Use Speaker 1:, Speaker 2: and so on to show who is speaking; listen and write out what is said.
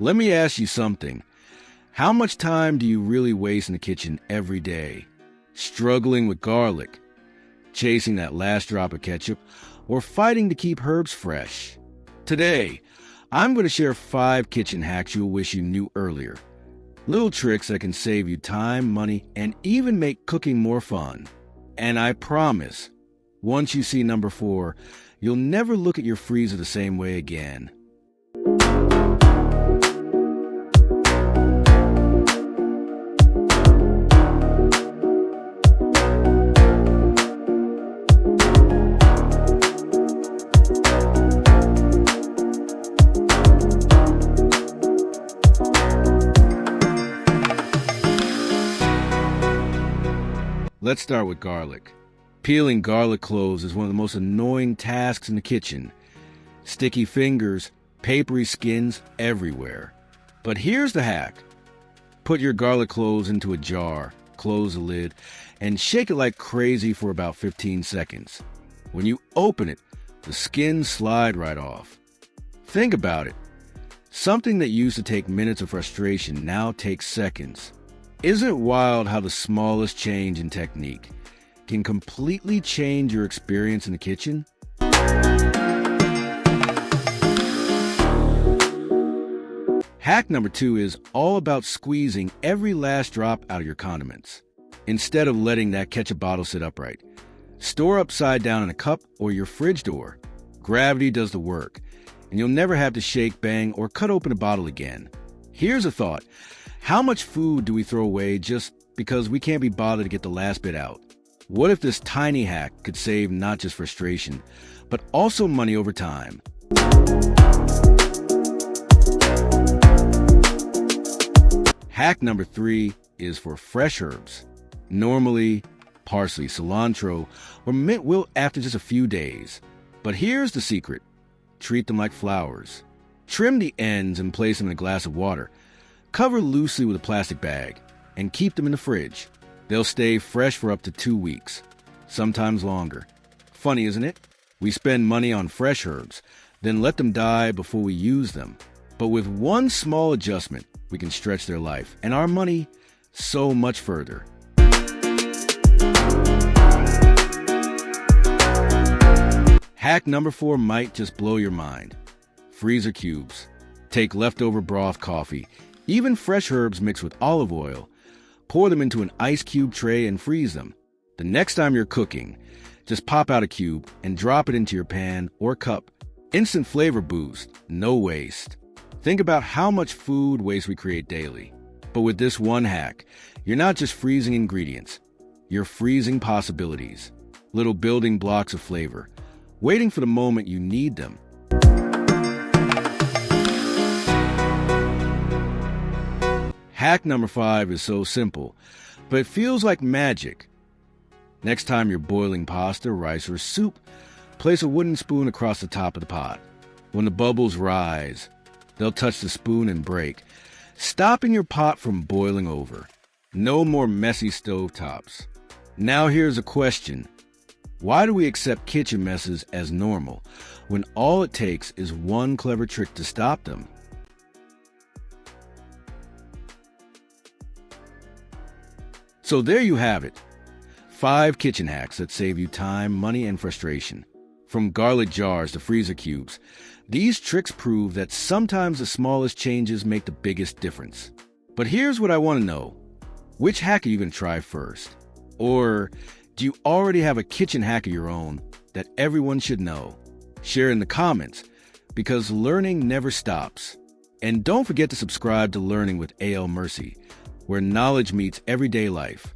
Speaker 1: Let me ask you something. How much time do you really waste in the kitchen every day? Struggling with garlic, chasing that last drop of ketchup, or fighting to keep herbs fresh? Today, I'm going to share 5 kitchen hacks you'll wish you knew earlier. Little tricks that can save you time, money, and even make cooking more fun. And I promise, once you see number 4, you'll never look at your freezer the same way again. Let's start with garlic. Peeling garlic cloves is one of the most annoying tasks in the kitchen. Sticky fingers, papery skins everywhere. But here's the hack. Put your garlic cloves into a jar, close the lid, and shake it like crazy for about 15 seconds. When you open it, the skins slide right off. Think about it. Something that used to take minutes of frustration now takes seconds. Isn't it wild how the smallest change in technique can completely change your experience in the kitchen? Hack number 2 is all about squeezing every last drop out of your condiments. Instead of letting that ketchup bottle sit upright, store upside down in a cup or your fridge door. Gravity does the work, and you'll never have to shake, bang, or cut open a bottle again. Here's a thought. How much food do we throw away just because we can't be bothered to get the last bit out? What if this tiny hack could save not just frustration, but also money over time? Hack number 3 is for fresh herbs. Normally, parsley, cilantro, or mint wilt after just a few days. But here's the secret. Treat them like flowers. Trim the ends and place them in a glass of water. Cover loosely with a plastic bag and keep them in the fridge. They'll stay fresh for up to 2 weeks, sometimes longer. Funny, isn't it? We spend money on fresh herbs, then let them die before we use them. But with one small adjustment, we can stretch their life and our money so much further. Hack number 4 might just blow your mind. Freezer cubes. Take leftover broth, coffee, even fresh herbs mixed with olive oil. Pour them into an ice cube tray and freeze them. The next time you're cooking, just pop out a cube and drop it into your pan or cup. Instant flavor boost, no waste. Think about how much food waste we create daily. But with this one hack, you're not just freezing ingredients, you're freezing possibilities. Little building blocks of flavor, waiting for the moment you need them. Hack number 5 is so simple, but it feels like magic. Next time you're boiling pasta, rice, or soup, place a wooden spoon across the top of the pot. When the bubbles rise, they'll touch the spoon and break, stopping your pot from boiling over. No more messy stovetops. Now here's a question. Why do we accept kitchen messes as normal when all it takes is one clever trick to stop them? So there you have it. 5 kitchen hacks that save you time, money, and frustration. From garlic jars to freezer cubes, these tricks prove that sometimes the smallest changes make the biggest difference. But here's what I want to know. Which hack are you going to try first? Or do you already have a kitchen hack of your own that everyone should know? Share in the comments, because learning never stops. And don't forget to subscribe to Learning with A.L. Mercy, where knowledge meets everyday life.